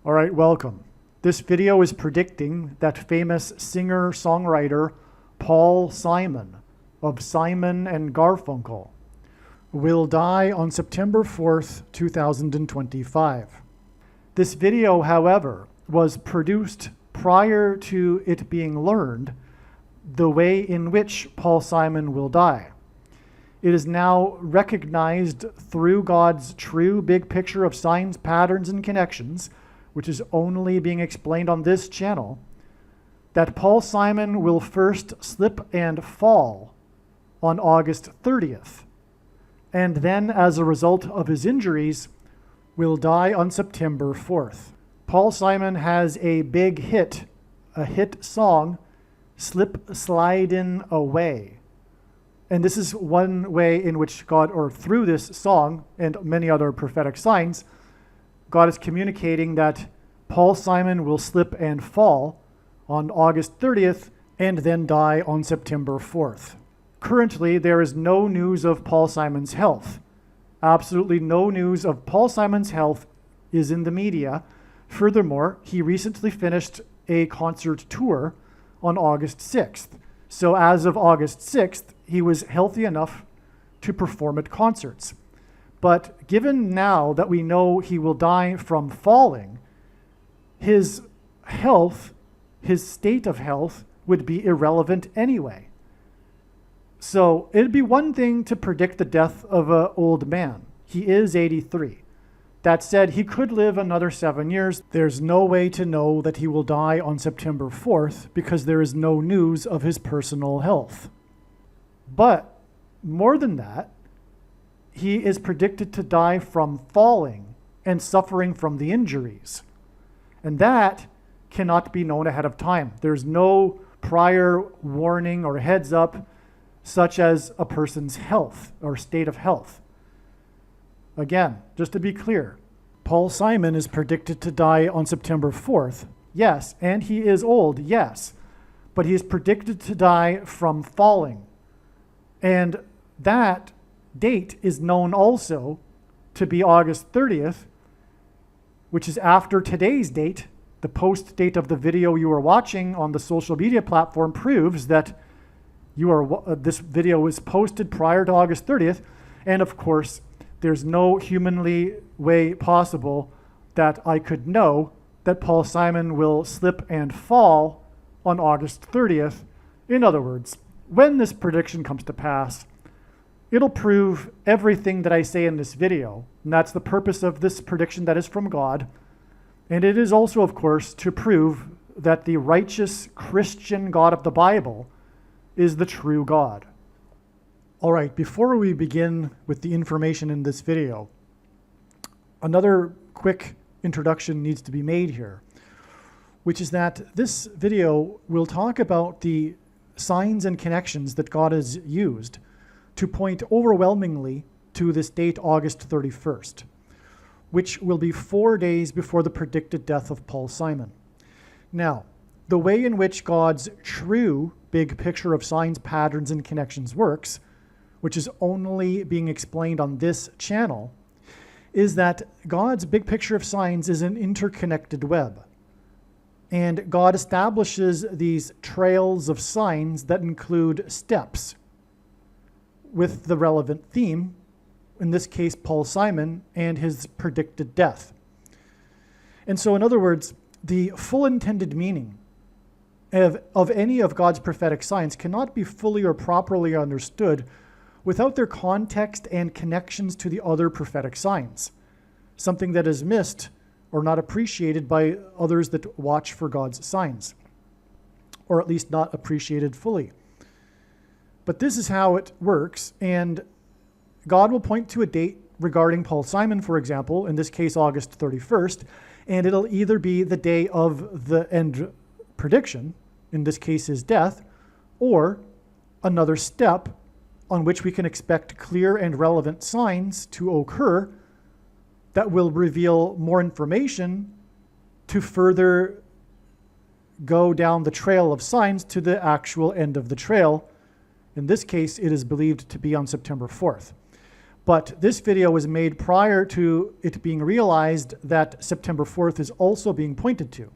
All right, welcome. This video is predicting that famous singer-songwriter Paull Simon of Simon and Garfunkel will die on September 4th, 2025. This video, however, was produced prior to it being learned the way in which Paull Simon will die. It is now recognized through God's true big picture of signs, patterns, and connections, which is only being explained on this channel, that Paull Simon will first slip and fall on August 30th, and then as a result of his injuries, will die on September 4th. Paull Simon has a big hit, a hit song, Slip Slidin' Away. And this is one way in which God, or through this song and many other prophetic signs, God is communicating that Paull Simon will slip and fall on August 30th and then die on September 4th. Currently, there is no news of Paull Simon's health. Absolutely no news of Paull Simon's health is in the media. Furthermore, he recently finished a concert tour on August 6th. So as of August 6th, he was healthy enough to perform at concerts. But given now that we know he will die from falling, his health, his state of health, would be irrelevant anyway. So it'd be one thing to predict the death of an old man. He is 83. That said, he could live another 7 years. There's no way to know that he will die on September 4th because there is no news of his personal health. But more than that, he is predicted to die from falling and suffering from the injuries. And that cannot be known ahead of time. There's no prior warning or heads up, such as a person's health or state of health. Again, just to be clear, Paull Simon is predicted to die on September 4th. Yes, and he is old, yes. But he is predicted to die from falling. And that date is known also to be August 30th, which is after today's date. The post date of the video you are watching on the social media platform proves that this video was posted prior to August 30th. And of course, there's no humanly way possible that I could know that Paull Simon will slip and fall on August 30th. In other words, when this prediction comes to pass, it'll prove everything that I say in this video. And that's the purpose of this prediction that is from God. And it is also, of course, to prove that the righteous Christian God of the Bible is the true God. All right, before we begin with the information in this video, another quick introduction needs to be made here, which is that this video will talk about the signs and connections that God has used to point overwhelmingly to this date, August 31st, which will be 4 days before the predicted death of Paull Simon. Now, the way in which God's true big picture of signs, patterns, and connections works, which is only being explained on this channel, is that God's big picture of signs is an interconnected web. And God establishes these trails of signs that include steps with the relevant theme, in this case, Paull Simon and his predicted death. And so, in other words, the full intended meaning of any of God's prophetic signs cannot be fully or properly understood without their context and connections to the other prophetic signs, something that is missed or not appreciated by others that watch for God's signs, or at least not appreciated fully. But this is how it works, and God will point to a date regarding Paull Simon, for example, in this case, August 31st, and it'll either be the day of the end prediction, in this case, his death, or another step on which we can expect clear and relevant signs to occur that will reveal more information to further go down the trail of signs to the actual end of the trail. In this case, it is believed to be on September 4th. But this video was made prior to it being realized that September 4th is also being pointed to.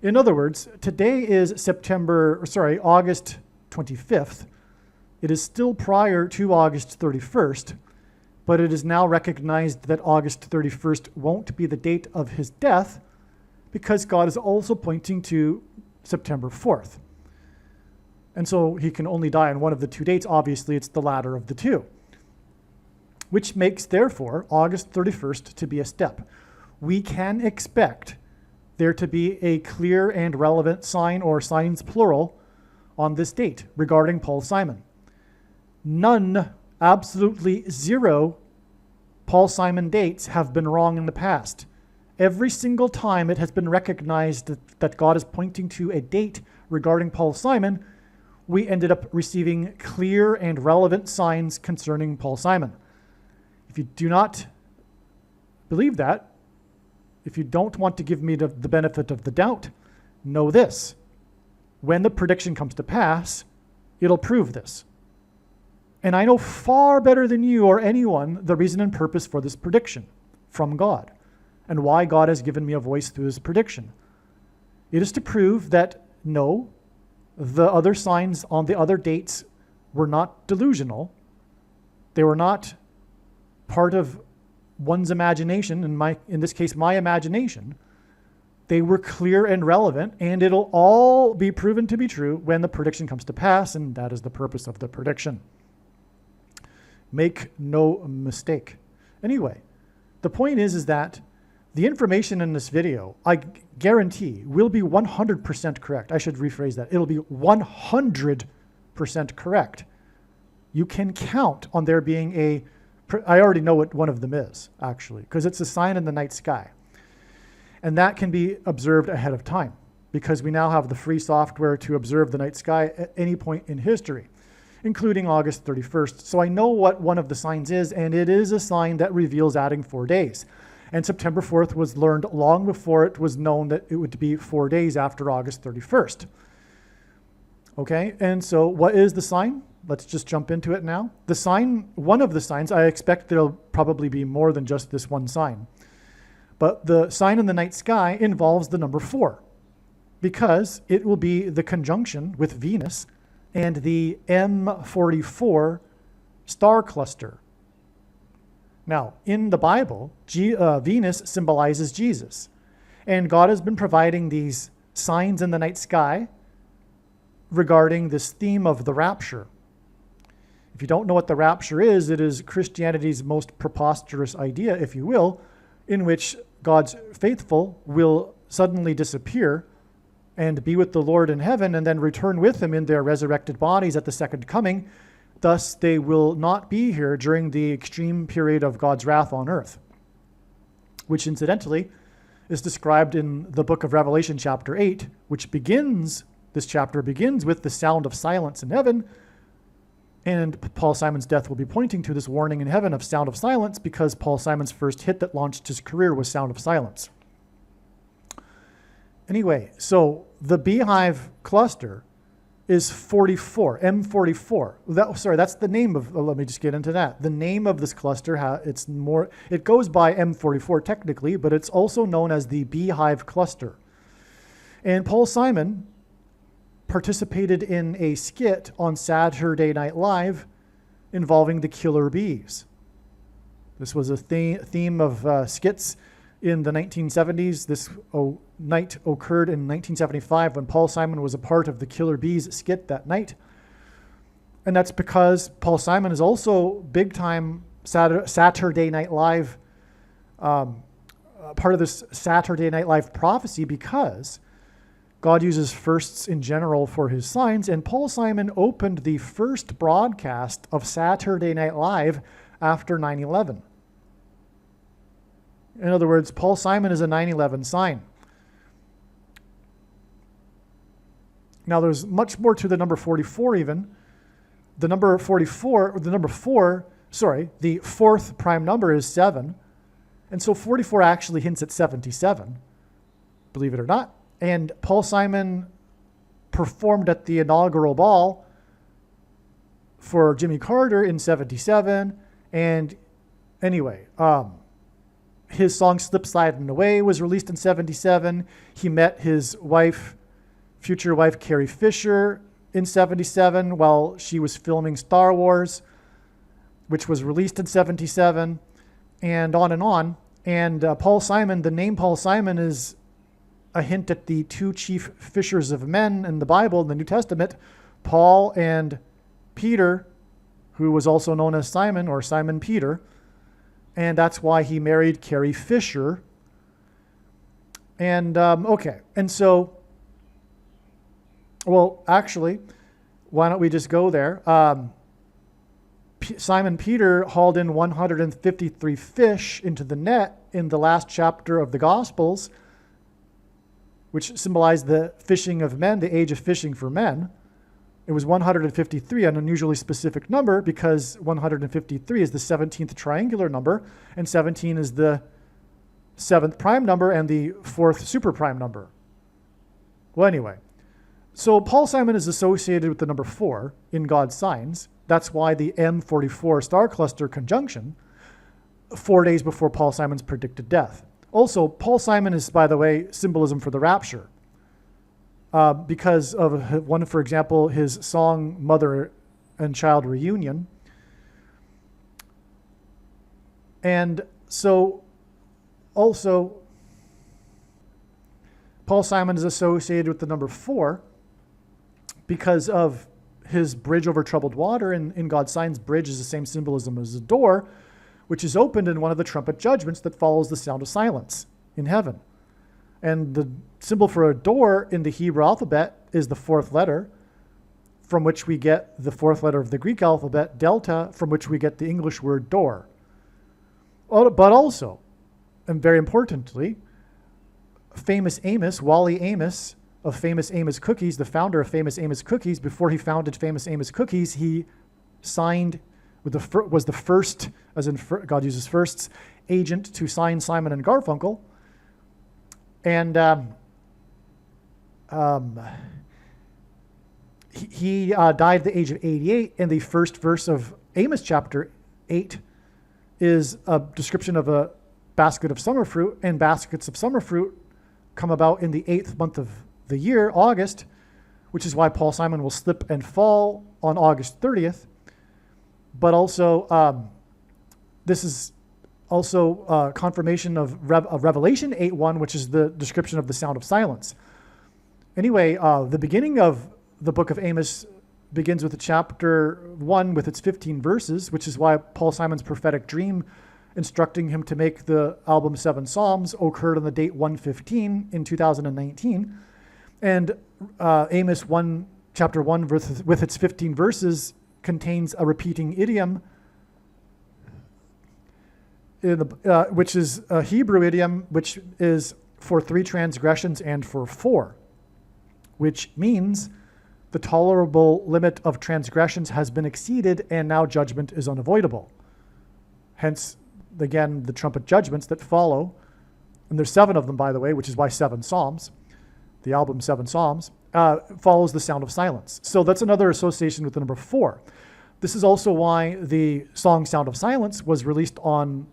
In other words, today is August 25th. It is still prior to August 31st, but it is now recognized that August 31st won't be the date of his death because God is also pointing to September 4th. And so he can only die on one of the two dates. Obviously, it's the latter of the two, which makes, therefore, August 31st to be a step. We can expect there to be a clear and relevant sign, or signs plural, on this date regarding Paull Simon. None, absolutely zero, Paull Simon dates have been wrong in the past. Every single time it has been recognized that God is pointing to a date regarding Paull Simon, we ended up receiving clear and relevant signs concerning Paull Simon. If you do not believe that, if you don't want to give me the benefit of the doubt, know this. When the prediction comes to pass, it'll prove this. And I know far better than you or anyone the reason and purpose for this prediction from God, and why God has given me a voice through this prediction. It is to prove that no, the other signs on the other dates were not delusional. They were not part of one's imagination, in this case, my imagination. They were clear and relevant, and it'll all be proven to be true when the prediction comes to pass, and that is the purpose of the prediction. Make no mistake. Anyway, the point is that the information in this video, I guarantee, will be 100% correct. I should rephrase that. It'll be 100% correct. You can count on there being I already know what one of them is, actually, because it's a sign in the night sky. And that can be observed ahead of time, because we now have the free software to observe the night sky at any point in history, including August 31st. So I know what one of the signs is, and it is a sign that reveals adding 4 days. And September 4th was learned long before it was known that it would be 4 days after August 31st. Okay, and so what is the sign? Let's just jump into it now. The sign, one of the signs, I expect there'll probably be more than just this one sign. But the sign in the night sky involves the number 4, because it will be the conjunction with Venus and the M44 star cluster. Now, in the Bible, Venus symbolizes Jesus. And God has been providing these signs in the night sky regarding this theme of the rapture. If you don't know what the rapture is, it is Christianity's most preposterous idea, if you will, in which God's faithful will suddenly disappear and be with the Lord in heaven and then return with him in their resurrected bodies at the second coming. Thus, they will not be here during the extreme period of God's wrath on earth, which incidentally is described in the book of Revelation chapter 8, which this chapter begins with the sound of silence in heaven. And Paull Simon's death will be pointing to this warning in heaven of sound of silence, because Paull Simon's first hit that launched his career was Sound of Silence. Anyway, so the beehive cluster is 44, M44. That's the name of, let me just get into that. The name of this cluster, it goes by M44 technically, but it's also known as the beehive cluster. And Paull Simon participated in a skit on Saturday Night Live involving the killer bees. This was a theme of skits in the 1970s. This night occurred in 1975 when Paull Simon was a part of the Killer Bees skit that night. And that's because Paull Simon is also big-time Saturday Night Live, part of this Saturday Night Live prophecy, because God uses firsts in general for his signs, and Paull Simon opened the first broadcast of Saturday Night Live after 9/11. In other words, Paull Simon is a 9/11 sign. Now, there's much more to the number 44 even. The fourth prime number is 7. And so 44 actually hints at 77, believe it or not. And Paull Simon performed at the inaugural ball for Jimmy Carter in 77, and Anyway, his song Slip Sliding Away was released in 77. He met his wife, future wife Carrie Fisher, in 77 while she was filming Star Wars, which was released in 77, and on and on. And Paull Simon, the name Paull Simon is a hint at the two chief fishers of men in the Bible, in the New Testament, Paul and Peter, who was also known as Simon or Simon Peter. And that's why he married Carrie Fisher. And, okay. And so, well, actually, why don't we just go there? Simon Peter hauled in 153 fish into the net in the last chapter of the Gospels, which symbolized the fishing of men, the age of fishing for men. It was 153, an unusually specific number, because 153 is the 17th triangular number, and 17 is the 7th prime number and the 4th superprime number. Well, anyway, so Paull Simon is associated with the number 4 in God's signs. That's why the M44 star cluster conjunction, 4 days before Paull Simon's predicted death. Also, Paull Simon is, by the way, symbolism for the rapture. Because of one, for example, his song Mother and Child Reunion. And so also, Paull Simon is associated with the number 4 because of his bridge over troubled water. In God's signs, bridge is the same symbolism as a door, which is opened in one of the trumpet judgments that follows the sound of silence in heaven. And the symbol for a door in the Hebrew alphabet is the 4th letter, from which we get the 4th letter of the Greek alphabet, delta, from which we get the English word door. But also, and very importantly, famous Amos, Wally Amos, of Famous Amos Cookies, the founder of Famous Amos Cookies, before he founded Famous Amos Cookies, he signed, was the first, as in God uses firsts, agent to sign Simon and Garfunkel. And he died at the age of 88, and the first verse of Amos chapter 8 is a description of a basket of summer fruit, and baskets of summer fruit come about in the 8th month of the year, August, which is why Paull Simon will slip and fall on August 30th. But also, this is also confirmation of Revelation 8:1, which is the description of the sound of silence. Anyway, the beginning of the book of Amos begins with chapter 1 with its 15 verses, which is why Paull Simon's prophetic dream instructing him to make the album 7 Psalms occurred on the date 115 in 2019. And Amos 1, chapter 1 with its 15 verses contains a repeating idiom, which is a Hebrew idiom, which is for 3 transgressions and for 4, which means the tolerable limit of transgressions has been exceeded and now judgment is unavoidable. Hence, again, the trumpet judgments that follow, and there's 7 of them, by the way, which is why 7 Psalms, the album 7 Psalms, follows the sound of silence. So that's another association with the number 4. This is also why the song Sound of Silence was released on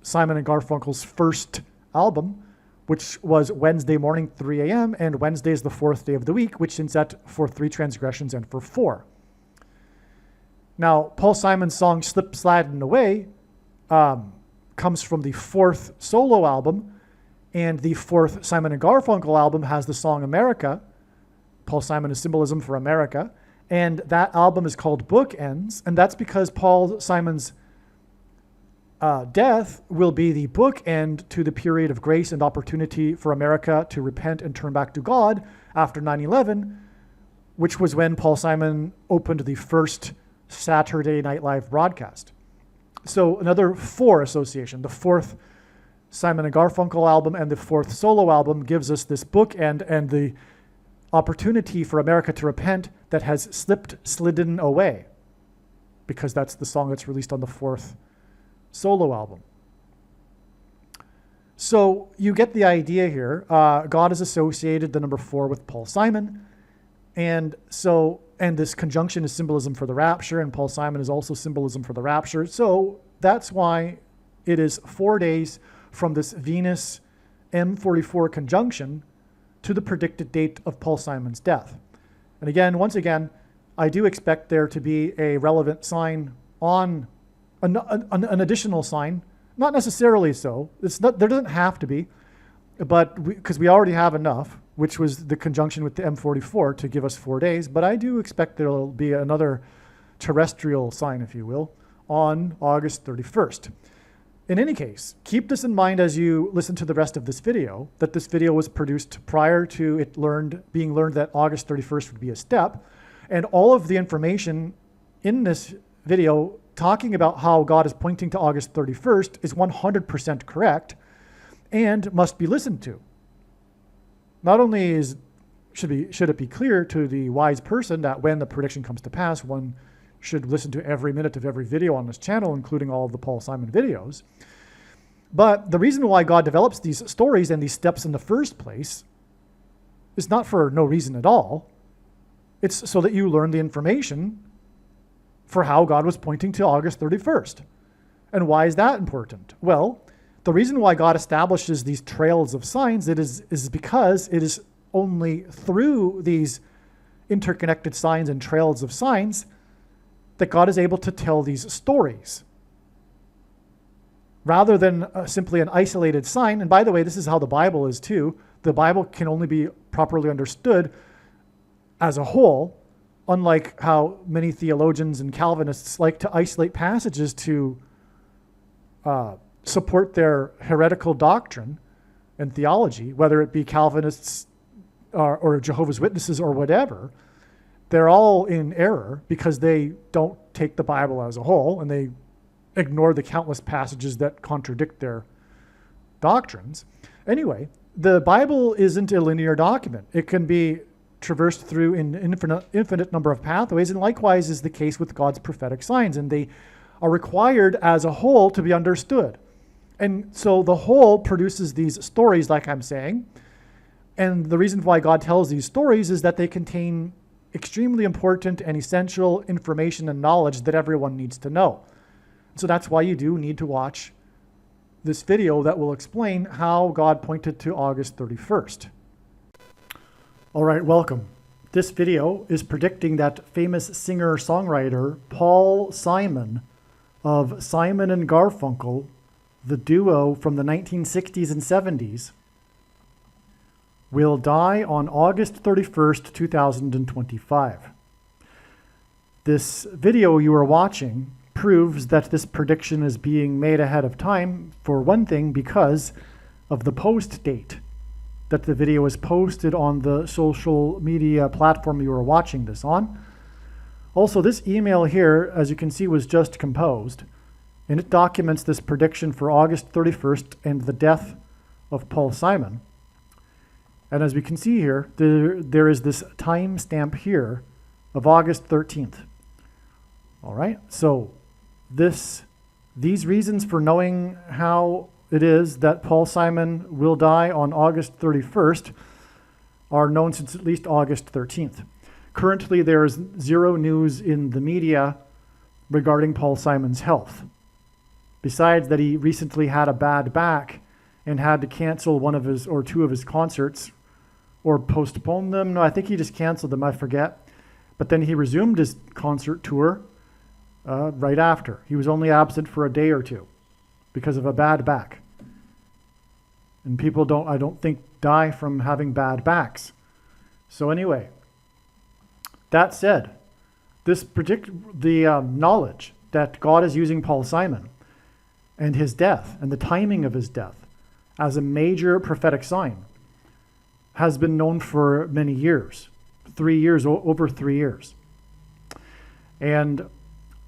Simon and Garfunkel's first album, which was Wednesday morning, 3 a.m., and Wednesday is the 4th day of the week, which is set for 3 transgressions and for 4. Now, Paull Simon's song Slip Sliding Away comes from the 4th solo album, and the 4th Simon and Garfunkel album has the song America. Paull Simon is symbolism for America, and that album is called Bookends, and that's because Paull Simon's death will be the bookend to the period of grace and opportunity for America to repent and turn back to God after 9/11, which was when Paull Simon opened the first Saturday Night Live broadcast. So another 4 association, the 4th Simon and Garfunkel album and the 4th solo album gives us this bookend and the opportunity for America to repent that has slidden away, because that's the song that's released on the 4th solo album. So you get the idea here. God is associated, the number 4, with Paull Simon. And this conjunction is symbolism for the rapture, and Paull Simon is also symbolism for the rapture. So that's why it is 4 days from this Venus M44 conjunction to the predicted date of Paull Simon's death. And again, once again, I do expect there to be a relevant sign on an additional sign, not necessarily so. There doesn't have to be, but because we already have enough, which was the conjunction with the M44 to give us 4 days. But I do expect there will be another terrestrial sign, if you will, on August 31st. In any case, keep this in mind as you listen to the rest of this video, that this video was produced prior to it being learned that August 31st would be a step. And all of the information in this video talking about how God is pointing to August 31st is 100% correct and must be listened to. Not only should it be clear to the wise person that when the prediction comes to pass, one should listen to every minute of every video on this channel, including all of the Paull Simon videos. But the reason why God develops these stories and these steps in the first place is not for no reason at all. It's so that you learn the information for how God was pointing to August 31st. And why is that important? Well, the reason why God establishes these trails of signs is because it is only through these interconnected signs and trails of signs that God is able to tell these stories. Rather than simply an isolated sign, and by the way, this is how the Bible is too. The Bible can only be properly understood as a whole, unlike how many theologians and Calvinists like to isolate passages to support their heretical doctrine and theology, whether it be Calvinists or Jehovah's Witnesses or whatever. They're all in error because they don't take the Bible as a whole and they ignore the countless passages that contradict their doctrines. Anyway, the Bible isn't a linear document. It can be traversed through an infinite number of pathways, and likewise is the case with God's prophetic signs, and they are required as a whole to be understood. And so the whole produces these stories, like I'm saying, and the reason why God tells these stories is that they contain extremely important and essential information and knowledge that everyone needs to know. So that's why you do need to watch this video that will explain how God pointed to August 31st. All right, welcome. This video is predicting that famous singer-songwriter Paull Simon of Simon and Garfunkel, the duo from the 1960s and 70s, will die on August 31st, 2025. This video you are watching proves that this prediction is being made ahead of time, for one thing, because of the post date that the video is posted on the social media platform you are watching this on. Also, this email here, as you can see, was just composed, and it documents this prediction for August 31st and the death of Paull Simon. And as we can see here, there is this time stamp here of August 13th. All right, so these reasons for knowing how it is that Paull Simon will die on August 31st are known since at least August 13th. Currently, there is zero news in the media regarding Paull Simon's health. Besides that, he recently had a bad back and had to cancel one of his or two of his concerts or postpone them. No, I think he just canceled them, I forget. But then he resumed his concert tour right after. He was only absent for a day or two because of a bad back. And people I don't think, die from having bad backs. So anyway, that said, the knowledge that God is using Paull Simon and his death and the timing of his death as a major prophetic sign has been known for many years, over 3 years. And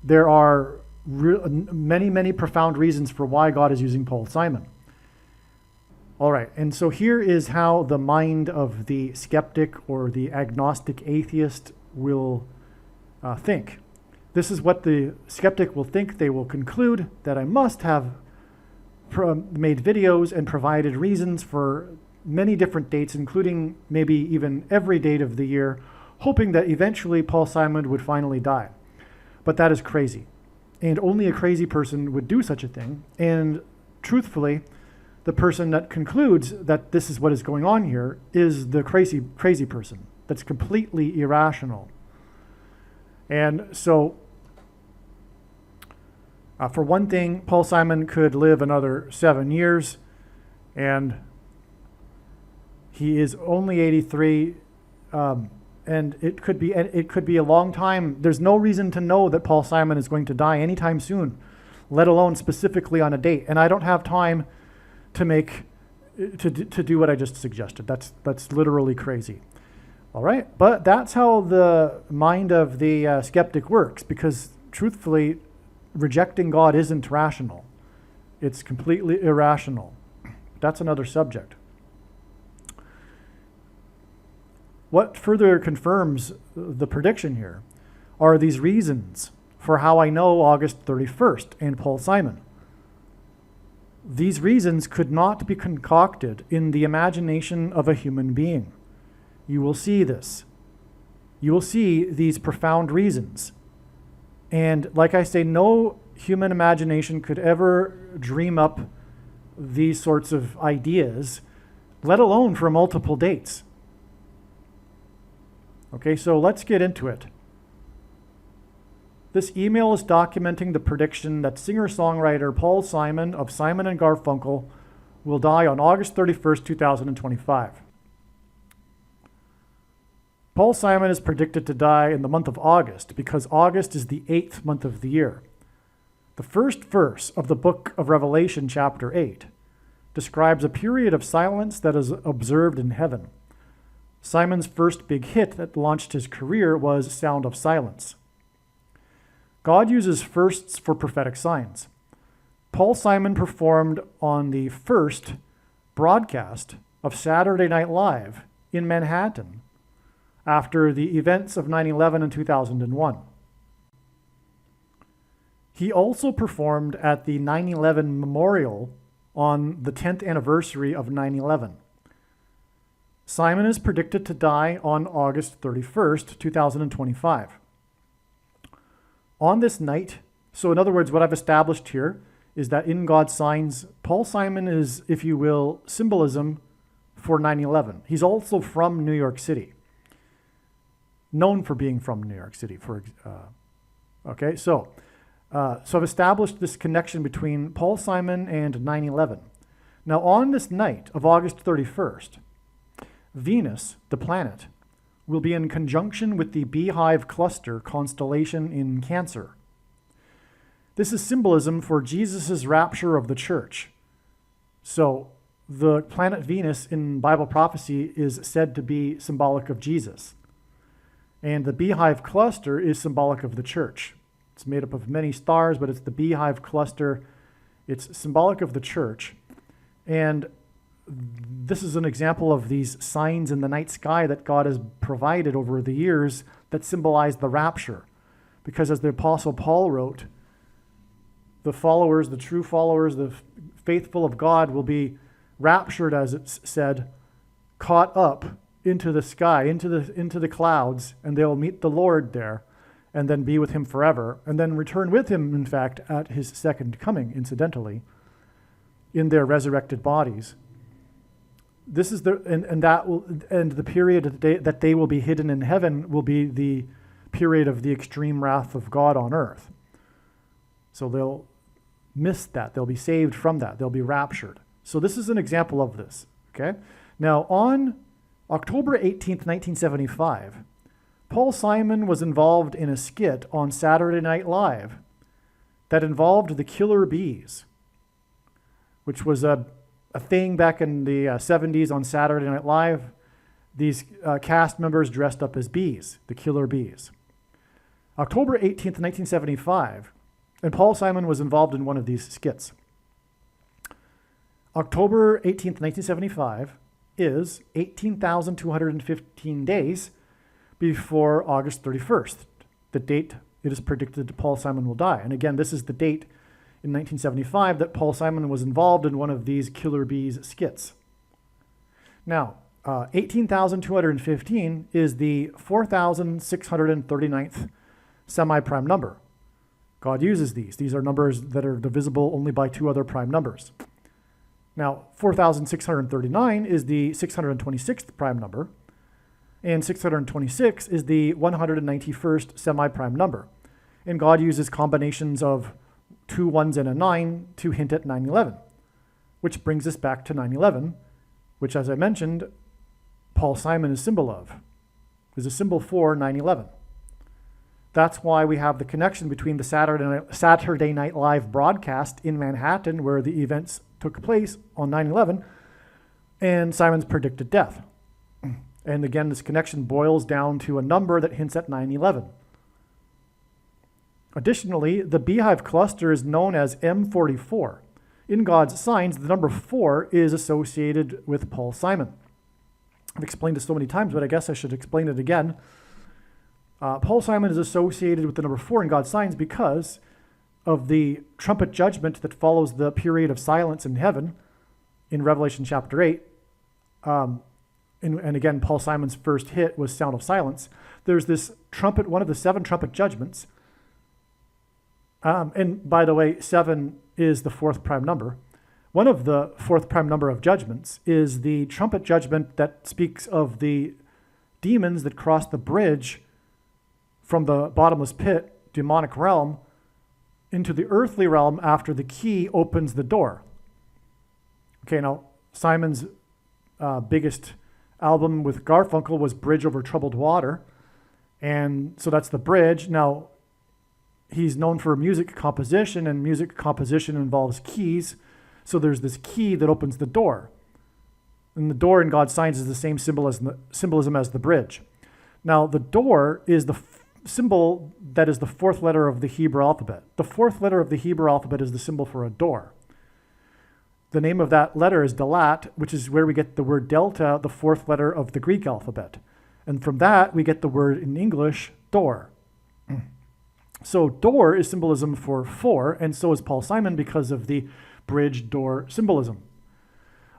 there are many, many profound reasons for why God is using Paull Simon. All right, and so here is how the mind of the skeptic or the agnostic atheist will think. This is what the skeptic will think. They will conclude that I must have made videos and provided reasons for many different dates, including maybe even every date of the year, hoping that eventually Paull Simon would finally die. But that is crazy. And only a crazy person would do such a thing. And truthfully, the person that concludes that this is what is going on here is the crazy person that's completely irrational. And so, for one thing, Paull Simon could live another 7 years, and he is only 83, and it could be a long time. There's no reason to know that Paull Simon is going to die anytime soon, let alone specifically on a date. And I don't have time to do what I just suggested. That's literally crazy. All right, but that's how the mind of the skeptic works, because truthfully, rejecting God isn't rational. It's completely irrational. That's another subject. What further confirms the prediction here are these reasons for how I know August 31st and Paull Simon. These reasons could not be concocted in the imagination of a human being. You will see this. You will see these profound reasons. And like I say, no human imagination could ever dream up these sorts of ideas, let alone for multiple dates. Okay, so let's get into it. This email is documenting the prediction that singer-songwriter Paull Simon of Simon and Garfunkel will die on August 31st, 2025. Paull Simon is predicted to die in the month of August because August is the 8th month of the year. The first verse of the book of Revelation, chapter 8, describes a period of silence that is observed in heaven. Simon's first big hit that launched his career was Sound of Silence. God uses firsts for prophetic signs. Paull Simon performed on the first broadcast of Saturday Night Live in Manhattan after the events of 9/11 and 2001. He also performed at the 9/11 memorial on the 10th anniversary of 9/11. Simon is predicted to die on August 31st, 2025. On this night, so in other words, what I've established here is that in God's signs, Paull Simon is, if you will, symbolism for 9/11. He's also from New York City, known for being from New York City. So I've established this connection between Paull Simon and 9/11. Now, on this night of August 31st, Venus, the planet, will be in conjunction with the Beehive Cluster constellation in Cancer. This is symbolism for Jesus' rapture of the church. So the planet Venus in Bible prophecy is said to be symbolic of Jesus. And the Beehive Cluster is symbolic of the church. It's made up of many stars, but it's the Beehive Cluster. It's symbolic of the church. And this is an example of these signs in the night sky that God has provided over the years that symbolize the rapture. Because as the Apostle Paul wrote, the followers, the true followers, the faithful of God will be raptured, as it's said, caught up into the sky, into the clouds, and they'll meet the Lord there and then be with him forever, and then return with him, in fact, at his second coming, incidentally, in their resurrected bodies. This is the period that they will be hidden in heaven will be the period of the extreme wrath of God on earth. So they'll miss that. They'll be saved from that. They'll be raptured. So this is an example of this. Okay. Now on October 18th, 1975, Paull Simon was involved in a skit on Saturday Night Live that involved the Killer Bees, which was a thing back in the 70s on Saturday Night Live. These cast members dressed up as bees, the Killer Bees. October 18th, 1975, and Paull Simon was involved in one of these skits. October 18th, 1975 is 18,215 days before August 31st, the date it is predicted that Paull Simon will die. And again, this is the date in 1975 that Paull Simon was involved in one of these Killer Bees skits. Now, 18,215 is the 4,639th semi-prime number. God uses these. These are numbers that are divisible only by two other prime numbers. Now, 4,639 is the 626th prime number, and 626 is the 191st semi-prime number. And God uses combinations of two ones and a 9 to hint at 9/11, which brings us back to 9/11, which, as I mentioned, Paull Simon is symbol of, is a symbol for 9/11. That's why we have the connection between the Saturday Night Live broadcast in Manhattan, where the events took place on 9/11, and Simon's predicted death. And again, this connection boils down to a number that hints at 9/11. Additionally, the beehive cluster is known as M44. In God's signs, the number 4 is associated with Paull Simon. I've explained this so many times, but I guess I should explain it again. Paull Simon is associated with the number 4 in God's signs because of the trumpet judgment that follows the period of silence in heaven in Revelation chapter 8. And again, Paull Simon's first hit was Sound of Silence. There's this trumpet, one of the 7 trumpet judgments. And by the way, 7 is the 4th prime number. One of the 4th prime number of judgments is the trumpet judgment that speaks of the demons that cross the bridge from the bottomless pit, demonic realm, into the earthly realm after the key opens the door. Okay, now Simon's biggest album with Garfunkel was Bridge Over Troubled Water. And so that's the bridge. Now, he's known for music composition, and music composition involves keys. So there's this key that opens the door. And the door in God's signs is the same symbolism as the bridge. Now, the door is the symbol that is the 4th letter of the Hebrew alphabet. The 4th letter of the Hebrew alphabet is the symbol for a door. The name of that letter is Dalat, which is where we get the word delta, the 4th letter of the Greek alphabet. And from that, we get the word in English, door. So door is symbolism for 4, and so is Paull Simon because of the bridge door symbolism.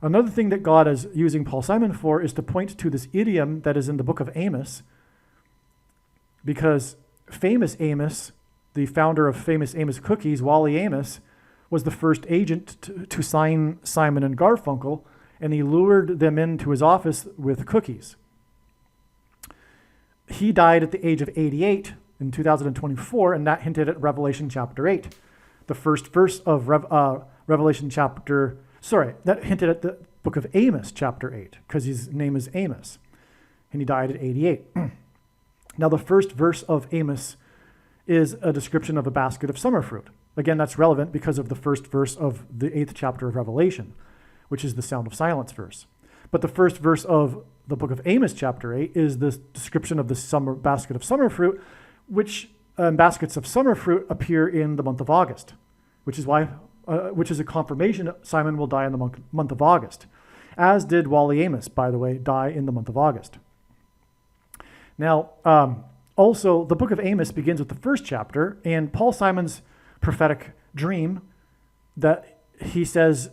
Another thing that God is using Paull Simon for is to point to this idiom that is in the book of Amos, because famous Amos, the founder of famous Amos Cookies, Wally Amos, was the first agent to sign Simon and Garfunkel, and he lured them into his office with cookies. He died at the age of 88 in 2024, and that hinted at Revelation chapter 8. The first verse of that hinted at the book of Amos chapter 8, because his name is Amos, and he died at 88. Now, the first verse of Amos is a description of a basket of summer fruit. Again, that's relevant because of the first verse of the 8th chapter of Revelation, which is the Sound of Silence verse. But the first verse of the book of Amos chapter 8 is the description of the basket of summer fruit, which baskets of summer fruit appear in the month of August, which is a confirmation that Simon will die in the month of August, as did Wally Amos, by the way, die in the month of August. Now, also, the book of Amos begins with the first chapter, and Paull Simon's prophetic dream that he says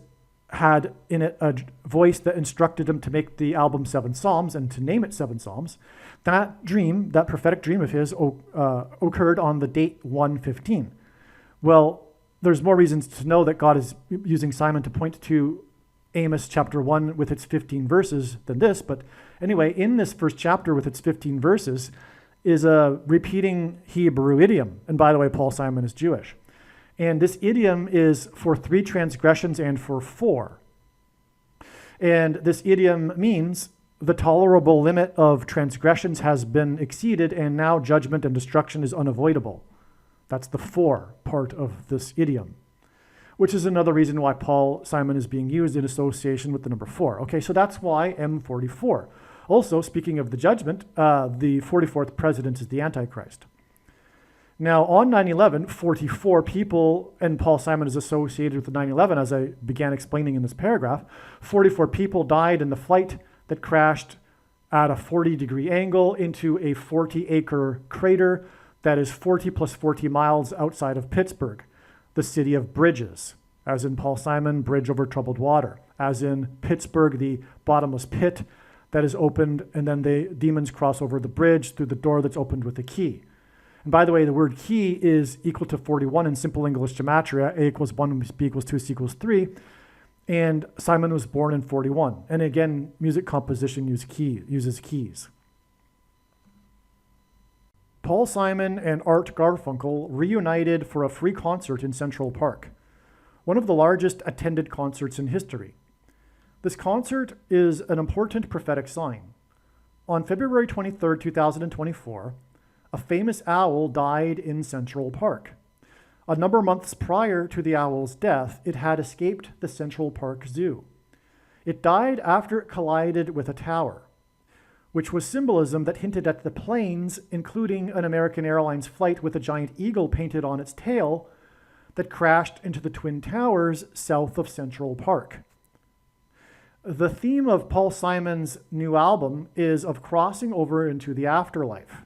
had in it a voice that instructed him to make the album 7 Psalms and to name it 7 Psalms. That dream, that prophetic dream of his, occurred on the date 1/15. Well, there's more reasons to know that God is using Simon to point to Amos chapter 1 with its 15 verses than this. But anyway, in this first chapter with its 15 verses is a repeating Hebrew idiom. And by the way, Paull Simon is Jewish. And this idiom is for 3 transgressions and for 4. And this idiom means the tolerable limit of transgressions has been exceeded, and now judgment and destruction is unavoidable. That's the 4 part of this idiom, which is another reason why Paull Simon is being used in association with the number 4. Okay, so that's why M44. Also, speaking of the judgment, the 44th president is the Antichrist. Now, on 9/11, 44 people, and Paull Simon is associated with the 9/11, as I began explaining in this paragraph. 44 people died in the flight that crashed at a 40-degree angle into a 40-acre crater that is 40 plus 40 miles outside of Pittsburgh, the city of bridges, as in Paull Simon, bridge over troubled water, as in Pittsburgh, the bottomless pit that is opened, and then the demons cross over the bridge through the door that's opened with a key. And by the way, the word key is equal to 41 in simple English gematria. A equals 1, B equals 2, C equals 3. And Simon was born in 41. And again, music composition uses keys. Paull Simon and Art Garfunkel reunited for a free concert in Central Park, one of the largest attended concerts in history. This concert is an important prophetic sign. On February 23, 2024, a famous owl died in Central Park. A number of months prior to the owl's death, it had escaped the Central Park Zoo. It died after it collided with a tower, which was symbolism that hinted at the planes, including an American Airlines flight with a giant eagle painted on its tail that crashed into the Twin Towers south of Central Park. The theme of Paull Simon's new album is of crossing over into the afterlife.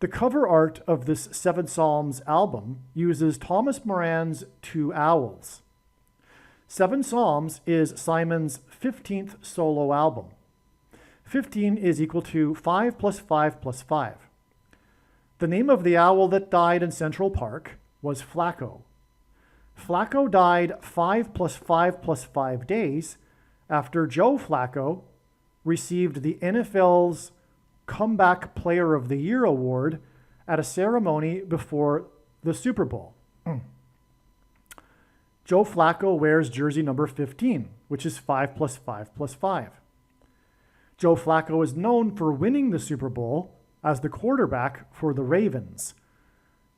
The cover art of this Seven Psalms album uses Thomas Moran's Two Owls. Seven Psalms is Simon's 15th solo album. 15 is equal to 5 plus 5 plus 5. The name of the owl that died in Central Park was Flacco. Flacco died 5 plus 5 plus 5 days after Joe Flacco received the NFL's Comeback Player of the Year award at a ceremony before the Super Bowl. Joe Flacco wears jersey number 15, which is 5 plus 5 plus 5. Joe Flacco is known for winning the Super Bowl as the quarterback for the Ravens.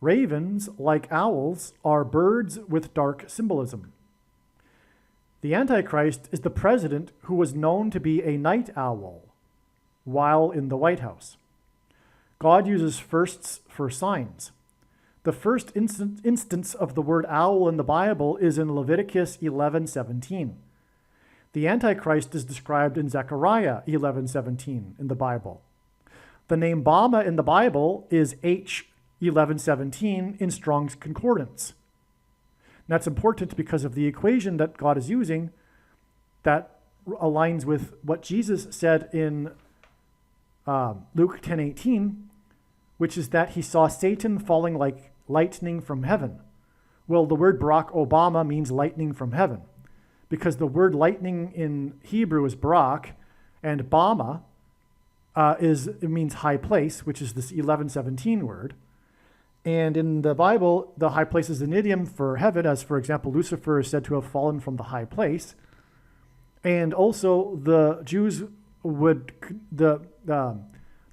Ravens, like owls, are birds with dark symbolism. The Antichrist is the president who was known to be a night owl while in the White House. God uses firsts for signs. The first instance of the word owl in the Bible is in Leviticus 11:17. The Antichrist is described in Zechariah 11:17 in the Bible. The name Bama in the Bible is H11:17 in Strong's Concordance. And that's important because of the equation that God is using that aligns with what Jesus said in Luke 10:18, which is that he saw Satan falling like lightning from heaven. Well, the word Barack Obama means lightning from heaven because the word lightning in Hebrew is Barak, and Bama it means high place, which is this 11:17 word. And in the Bible, the high place is an idiom for heaven, as for example, Lucifer is said to have fallen from the high place. And also the Jews would, the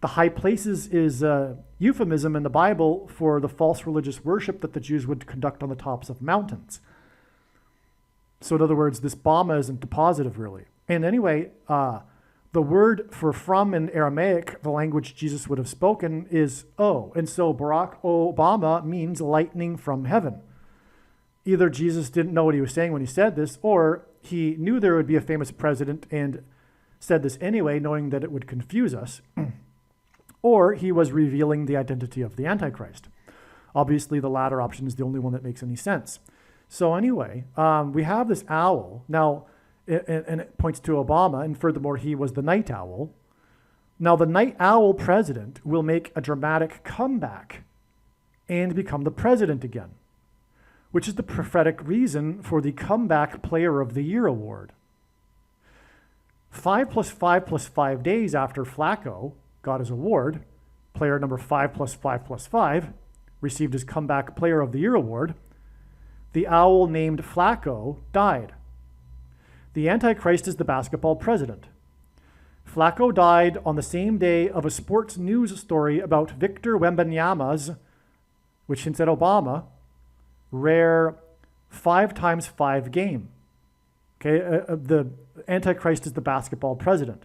high places is a euphemism in the Bible for the false religious worship that the Jews would conduct on the tops of mountains. So in other words, this Bama isn't positive really. And anyway, the word for from in Aramaic, the language Jesus would have spoken, is O. And so Barack Obama means lightning from heaven. Either Jesus didn't know what he was saying when he said this, or he knew there would be a famous president and said this anyway, knowing that it would confuse us, or he was revealing the identity of the Antichrist. Obviously, the latter option is the only one that makes any sense. So anyway, we have this owl. Now, and it points to Obama, and furthermore, he was the night owl. Now, the night owl president will make a dramatic comeback and become the president again, which is the prophetic reason for the Comeback Player of the Year award. 5 plus 5 plus 5 days after Flacco got his award, player number 5 plus 5 plus 5, received his Comeback Player of the Year award, the owl named Flacco died. The Antichrist is the basketball president. Flacco died on the same day of a sports news story about Victor Wembanyama's, which hints at Obama, rare 5x5 game. Okay, the Antichrist is the basketball president.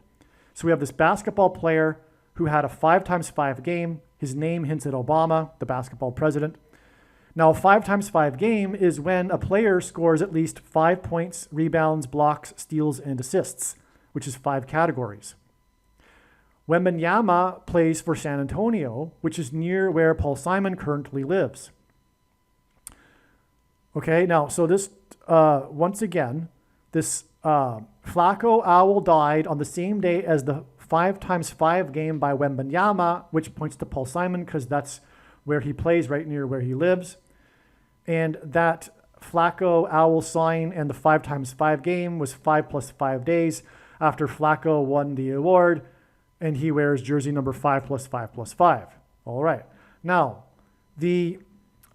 So we have this basketball player who had a 5x5 game. His name hints at Obama, the basketball president. Now, a 5x5 game is when a player scores at least 5 points, rebounds, blocks, steals, and assists, which is 5 categories. Wembanyama plays for San Antonio, which is near where Paull Simon currently lives. Okay, now, so this, once again, this Flacco owl died on the same day as the 5x5 game by Wembanyama, which points to Paull Simon because that's where he plays, right near where he lives. And that Flacco owl sign and the 5x5 game was 5 plus 5 days after Flacco won the award, and he wears jersey number 5 plus 5 plus 5. All right. Now,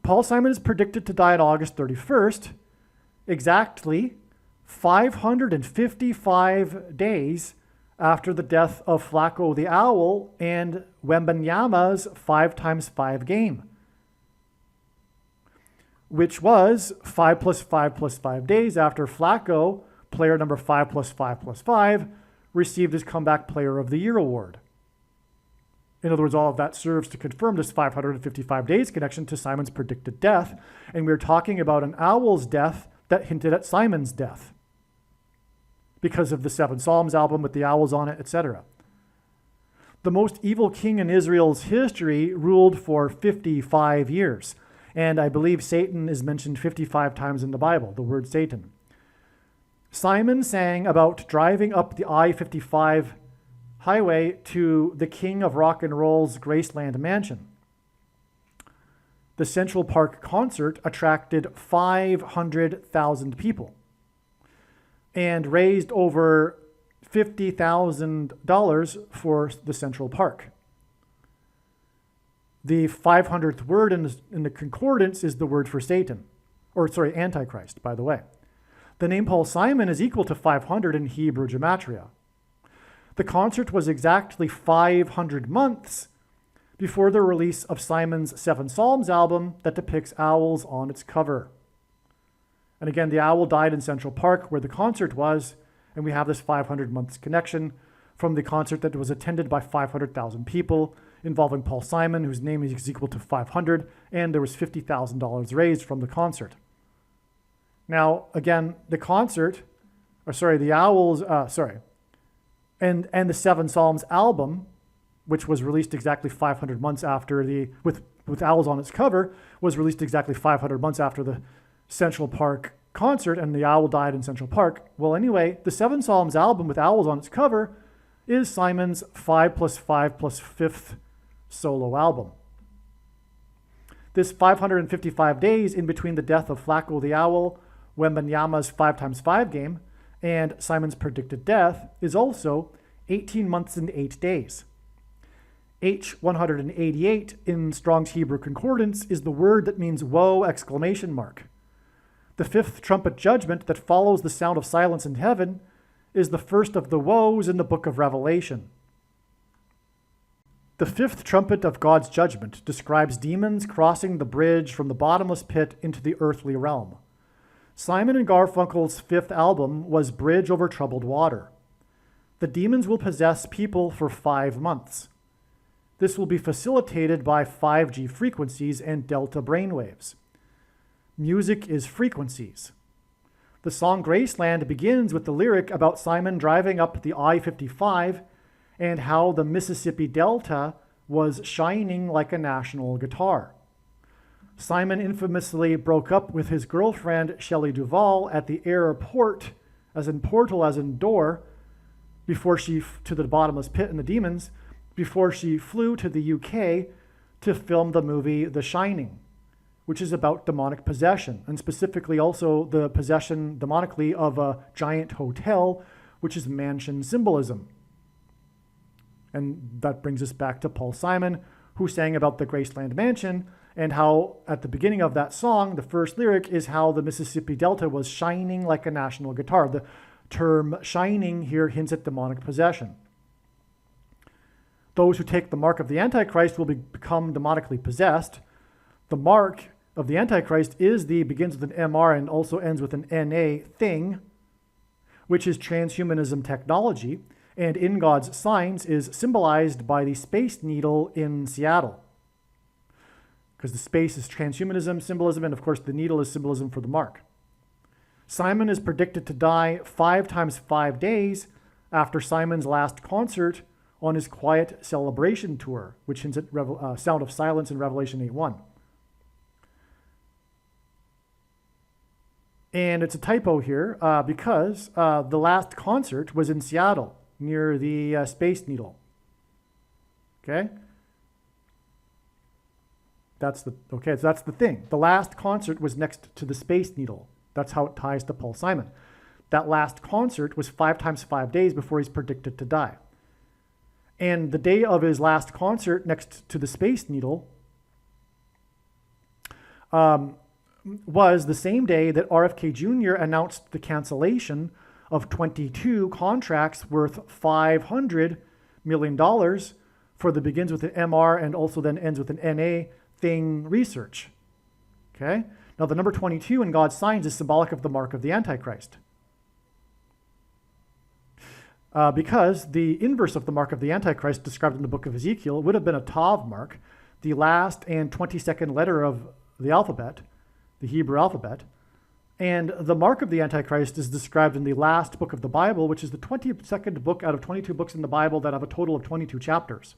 Paull Simon is predicted to die on August 31st, exactly 555 days after the death of Flacco the Owl and Wembanyama's 5x5 game, which was 5 plus 5 plus 5 days after Flacco, player number 5 plus 5 plus 5, received his Comeback Player of the Year award. In other words, all of that serves to confirm this 555 days connection to Simon's predicted death. And we're talking about an owl's death that hinted at Simon's death because of the Seven Psalms album with the owls on it, etc. The most evil king in Israel's history ruled for 55 years. And I believe Satan is mentioned 55 times in the Bible, the word Satan. Simon sang about driving up the I-55 highway to the king of rock and roll's Graceland mansion. The Central Park concert attracted 500,000 people and raised over $50,000 for the Central Park. The 500th word in the concordance is the word for Satan, Antichrist, by the way. The name Paull Simon is equal to 500 in Hebrew gematria. The concert was exactly 500 months before the release of Simon's Seven Psalms album that depicts owls on its cover. And again, the owl died in Central Park where the concert was, and we have this 500 months connection from the concert that was attended by 500,000 people involving Paull Simon, whose name is equal to 500, and there was $50,000 raised from the concert. Now, again, the the Seven Psalms album, which was released exactly 500 months after with owls on its cover, was released exactly 500 months after the Central Park concert, and the owl died in Central Park. Well, anyway, the Seven Psalms album with owls on its cover is Simon's 5 plus 5 plus 5th solo album. This 555 days in between the death of Flacco the Owl, Wembanyama's 5x5 game, and Simon's predicted death is also 18 months and 8 days. H188 in Strong's Hebrew Concordance is the word that means woe! The fifth trumpet judgment that follows the sound of silence in heaven is the first of the woes in the book of Revelation. The fifth trumpet of God's judgment describes demons crossing the bridge from the bottomless pit into the earthly realm. Simon and Garfunkel's fifth album was Bridge Over Troubled Water. The demons will possess people for 5 months. This will be facilitated by 5G frequencies and delta brainwaves. Music is frequencies. The song Graceland begins with the lyric about Simon driving up the I-55 and how the Mississippi Delta was shining like a national guitar. Simon infamously broke up with his girlfriend, Shelley Duvall, at the airport, as in portal, as in door, to the bottomless pit and the demons, before she flew to the UK to film the movie The Shining, which is about demonic possession, and specifically also the possession demonically of a giant hotel, which is mansion symbolism. And that brings us back to Paull Simon, who sang about the Graceland Mansion, and how at the beginning of that song, the first lyric is how the Mississippi Delta was shining like a national guitar. The term shining here hints at demonic possession. Those who take the mark of the Antichrist will become demonically possessed. The mark of the Antichrist begins with an MR and also ends with an NA thing, which is transhumanism technology, and in God's signs is symbolized by the Space Needle in Seattle. Because the space is transhumanism, symbolism, and of course the needle is symbolism for the mark. Simon is predicted to die 5 times 5 days after Simon's last concert on his Quiet Celebration Tour, which hints at Sound of Silence in Revelation 8:1. And it's a typo here because the last concert was in Seattle near the Space Needle. Okay? So that's the thing. The last concert was next to the Space Needle. That's how it ties to Paull Simon. That last concert was 5 times 5 days before he's predicted to die. And the day of his last concert next to the Space Needle was the same day that RFK Jr. announced the cancellation of 22 contracts worth $500 million for the begins with an MR and also then ends with an NA thing research. Okay? Now the number 22 in God's signs is symbolic of the mark of the Antichrist. Because the inverse of the mark of the Antichrist described in the book of Ezekiel would have been a Tav mark, the last and 22nd letter of the alphabet, the Hebrew alphabet. And the mark of the Antichrist is described in the last book of the Bible, which is the 22nd book out of 22 books in the Bible that have a total of 22 chapters.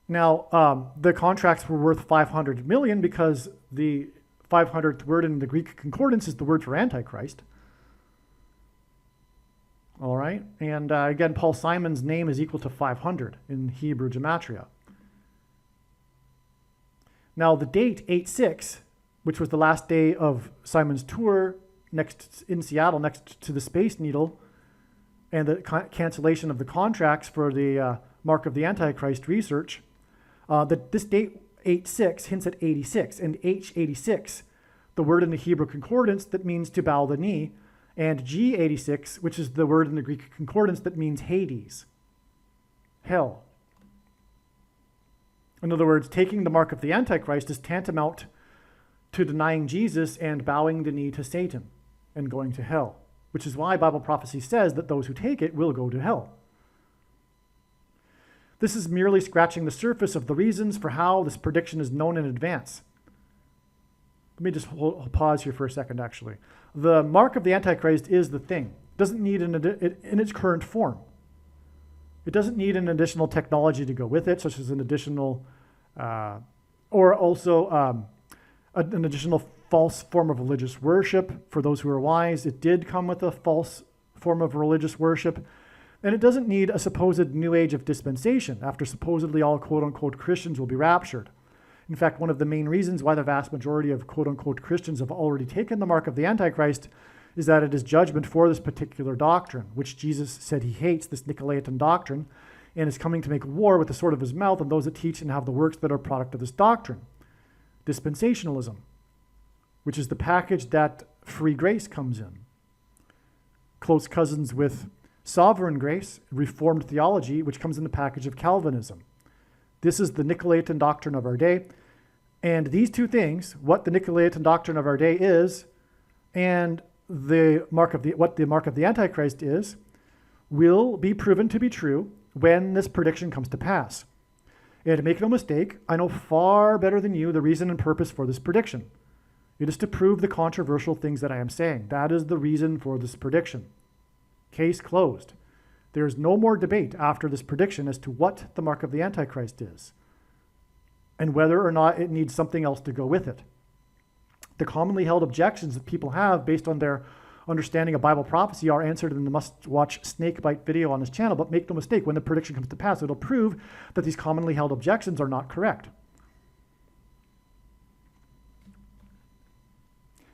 Now, the contracts were worth 500 million because the 500th word in the Greek concordance is the word for Antichrist. All right, and again, Paull Simon's name is equal to 500 in Hebrew gematria. Now, the date 8/6, which was the last day of Simon's tour in Seattle, next to the Space Needle, and the cancellation of the contracts for the mark of the Antichrist research, this date 8/6 hints at 86, and H86, the word in the Hebrew concordance that means to bow the knee, and G86, which is the word in the Greek concordance that means Hades, hell. In other words, taking the mark of the Antichrist is tantamount to denying Jesus and bowing the knee to Satan and going to hell, which is why Bible prophecy says that those who take it will go to hell. This is merely scratching the surface of the reasons for how this prediction is known in advance. Let me just pause here for a second, actually. The mark of the Antichrist is the thing. It doesn't need in its current form. It doesn't need an additional technology to go with it, such as an additional, or also an additional false form of religious worship. For those who are wise, it did come with a false form of religious worship. And it doesn't need a supposed new age of dispensation, after supposedly all quote-unquote Christians will be raptured. In fact, one of the main reasons why the vast majority of quote-unquote Christians have already taken the mark of the Antichrist is that it is judgment for this particular doctrine, which Jesus said he hates, this Nicolaitan doctrine, and is coming to make war with the sword of his mouth on those that teach and have the works that are a product of this doctrine. Dispensationalism, which is the package that free grace comes in. Close cousins with sovereign grace, Reformed theology, which comes in the package of Calvinism. This is the Nicolaitan doctrine of our day. And these two things, what the Nicolaitan doctrine of our day is, and what the mark of the Antichrist is, will be proven to be true when this prediction comes to pass. And make no mistake, I know far better than you the reason and purpose for this prediction. It is to prove the controversial things that I am saying. That is the reason for this prediction. Case closed. There is no more debate after this prediction as to what the mark of the Antichrist is and whether or not it needs something else to go with it. The commonly held objections that people have based on their understanding of Bible prophecy are answered in the must-watch snakebite video on this channel, but make no mistake, when the prediction comes to pass, it'll prove that these commonly held objections are not correct.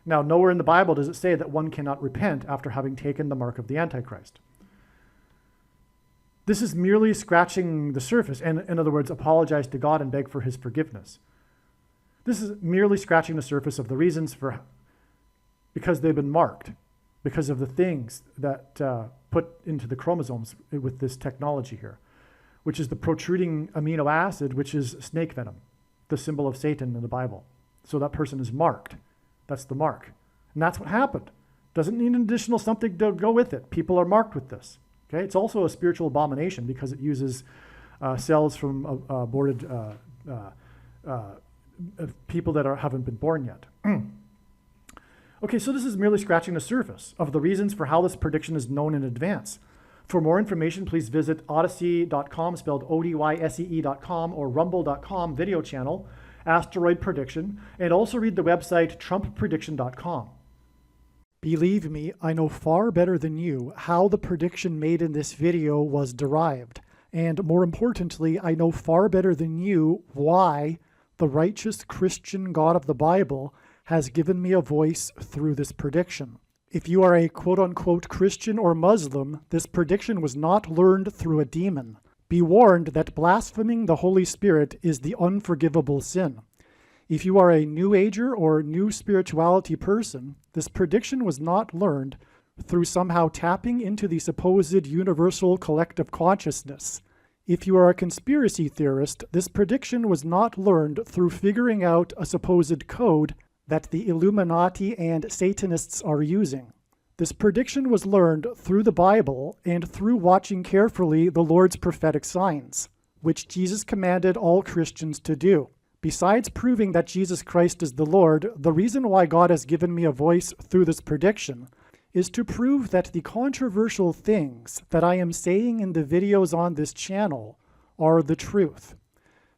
Now, nowhere in the Bible does it say that one cannot repent after having taken the mark of the Antichrist. This is merely scratching the surface, and in other words, apologize to God and beg for his forgiveness. This is merely scratching the surface of the reasons because they've been marked, because of the things that put into the chromosomes with this technology here, which is the protruding amino acid, which is snake venom, the symbol of Satan in the Bible. So that person is marked. That's the mark. And that's what happened. Doesn't need an additional something to go with it. People are marked with this. Okay, it's also a spiritual abomination because it uses cells from aborted people that haven't been born yet. Okay, so this is merely scratching the surface of the reasons for how this prediction is known in advance. For more information, please visit odyssey.com, spelled ODYSEE.com, or rumble.com video channel, Asteroid Prediction, and also read the website trumpprediction.com. Believe me, I know far better than you how the prediction made in this video was derived. And more importantly, I know far better than you why the righteous Christian God of the Bible has given me a voice through this prediction. If you are a quote-unquote Christian or Muslim, this prediction was not learned through a demon. Be warned that blaspheming the Holy Spirit is the unforgivable sin. If you are a New Ager or New Spirituality person, this prediction was not learned through somehow tapping into the supposed universal collective consciousness. If you are a conspiracy theorist, this prediction was not learned through figuring out a supposed code that the Illuminati and Satanists are using. This prediction was learned through the Bible and through watching carefully the Lord's prophetic signs, which Jesus commanded all Christians to do. Besides proving that Jesus Christ is the Lord, the reason why God has given me a voice through this prediction is to prove that the controversial things that I am saying in the videos on this channel are the truth.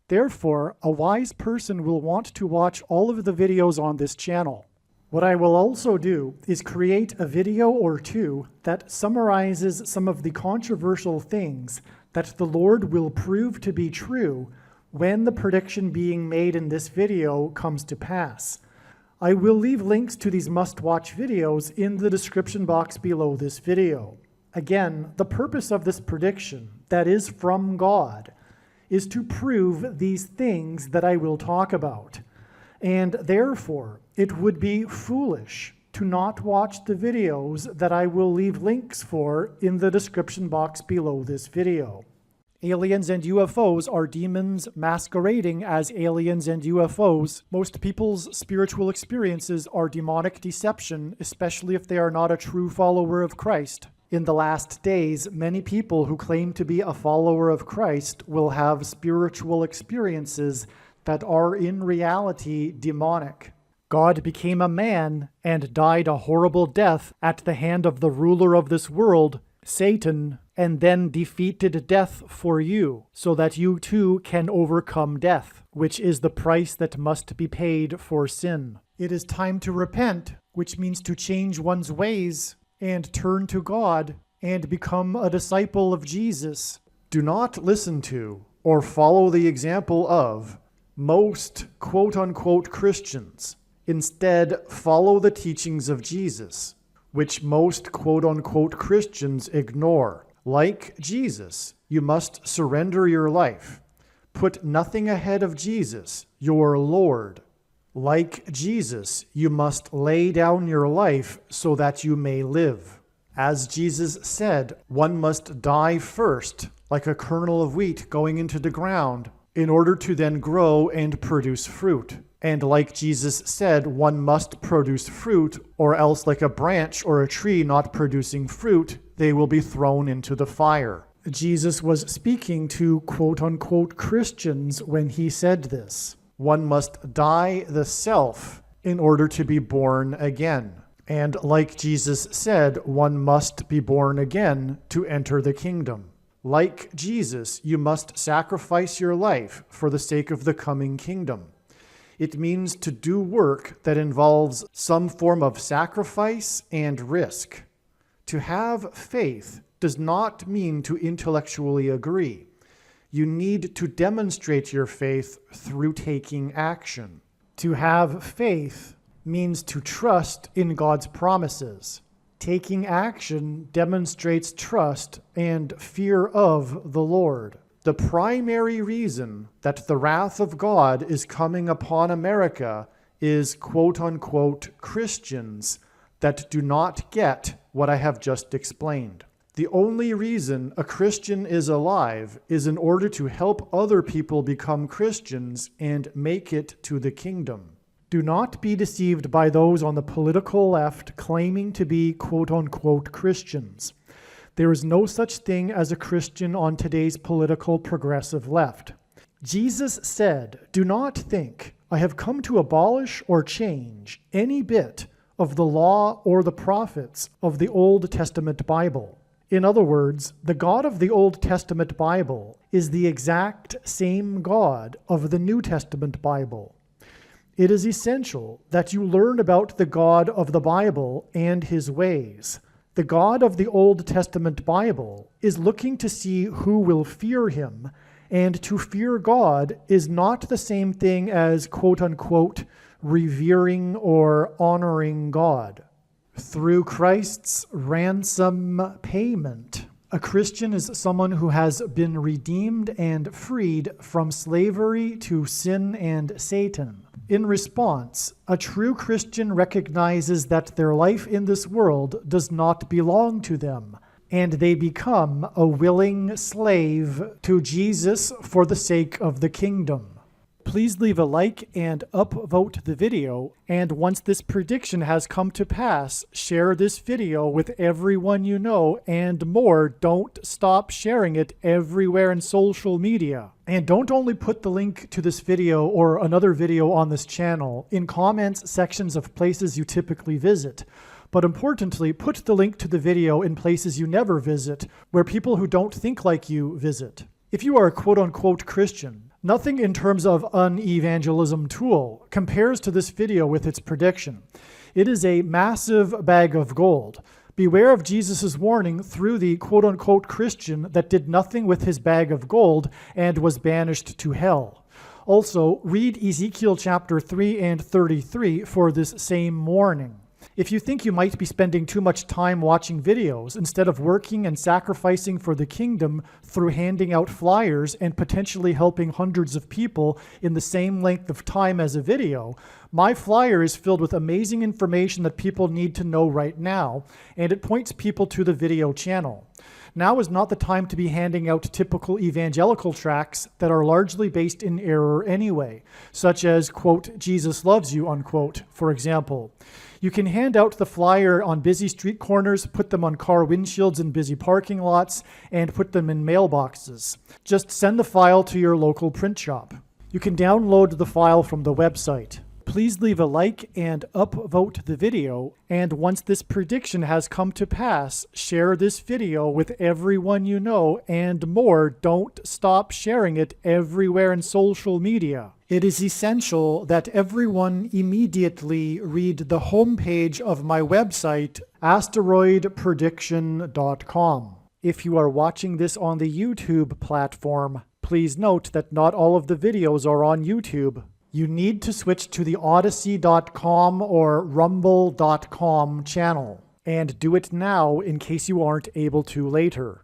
Therefore, a wise person will want to watch all of the videos on this channel. What I will also do is create a video or two that summarizes some of the controversial things that the Lord will prove to be true when the prediction being made in this video comes to pass. I will leave links to these must-watch videos in the description box below this video. Again, the purpose of this prediction, that is from God, is to prove these things that I will talk about. And therefore, it would be foolish to not watch the videos that I will leave links for in the description box below this video. Aliens and UFOs are demons masquerading as aliens and UFOs. Most people's spiritual experiences are demonic deception, especially if they are not a true follower of Christ. In the last days, many people who claim to be a follower of Christ will have spiritual experiences that are in reality demonic. God became a man and died a horrible death at the hand of the ruler of this world, Satan, and then defeated death for you, so that you too can overcome death, which is the price that must be paid for sin. It is time to repent, which means to change one's ways and turn to God and become a disciple of Jesus. Do not listen to or follow the example of most quote-unquote Christians. Instead, follow the teachings of Jesus, which most quote-unquote Christians ignore. Like Jesus, you must surrender your life. Put nothing ahead of Jesus, your Lord. Like Jesus, you must lay down your life so that you may live. As Jesus said, one must die first, like a kernel of wheat going into the ground, in order to then grow and produce fruit. And like Jesus said, one must produce fruit, or else like a branch or a tree not producing fruit, they will be thrown into the fire. Jesus was speaking to quote-unquote Christians when he said this. One must die the self in order to be born again. And like Jesus said, one must be born again to enter the kingdom. Like Jesus, you must sacrifice your life for the sake of the coming kingdom. It means to do work that involves some form of sacrifice and risk. To have faith does not mean to intellectually agree. You need to demonstrate your faith through taking action. To have faith means to trust in God's promises. Taking action demonstrates trust and fear of the Lord. The primary reason that the wrath of God is coming upon America is quote-unquote Christians that do not get what I have just explained. The only reason a Christian is alive is in order to help other people become Christians and make it to the kingdom. Do not be deceived by those on the political left claiming to be quote-unquote Christians. There is no such thing as a Christian on today's political progressive left. Jesus said, "Do not think I have come to abolish or change any bit of the law or the prophets of the Old Testament Bible." In other words, the God of the Old Testament Bible is the exact same God of the New Testament Bible. It is essential that you learn about the God of the Bible and his ways. The God of the Old Testament Bible is looking to see who will fear him, and to fear God is not the same thing as quote-unquote revering or honoring God. Through Christ's ransom payment, a Christian is someone who has been redeemed and freed from slavery to sin and Satan. In response, a true Christian recognizes that their life in this world does not belong to them, and they become a willing slave to Jesus for the sake of the kingdom. Please leave a like and upvote the video, and once this prediction has come to pass, share this video with everyone you know, and more, don't stop sharing it everywhere in social media. And don't only put the link to this video or another video on this channel in comments sections of places you typically visit, but importantly, put the link to the video in places you never visit, where people who don't think like you visit. If you are a quote-unquote Christian, nothing in terms of an evangelism tool compares to this video with its prediction. It is a massive bag of gold. Beware of Jesus' warning through the quote-unquote Christian that did nothing with his bag of gold and was banished to hell. Also, read Ezekiel chapter 3 and 33 for this same warning. If you think you might be spending too much time watching videos instead of working and sacrificing for the kingdom through handing out flyers and potentially helping hundreds of people in the same length of time as a video, my flyer is filled with amazing information that people need to know right now, and it points people to the video channel. Now is not the time to be handing out typical evangelical tracts that are largely based in error anyway, such as, quote, Jesus loves you, unquote, for example. You can hand out the flyer on busy street corners, put them on car windshields in busy parking lots, and put them in mailboxes. Just send the file to your local print shop. You can download the file from the website. Please leave a like and upvote the video, and once this prediction has come to pass, share this video with everyone you know, and more, don't stop sharing it everywhere in social media. It is essential that everyone immediately read the homepage of my website, asteroidprediction.com. If you are watching this on the YouTube platform, please note that not all of the videos are on YouTube. You need to switch to the Odyssey.com or Rumble.com channel, and do it now in case you aren't able to later.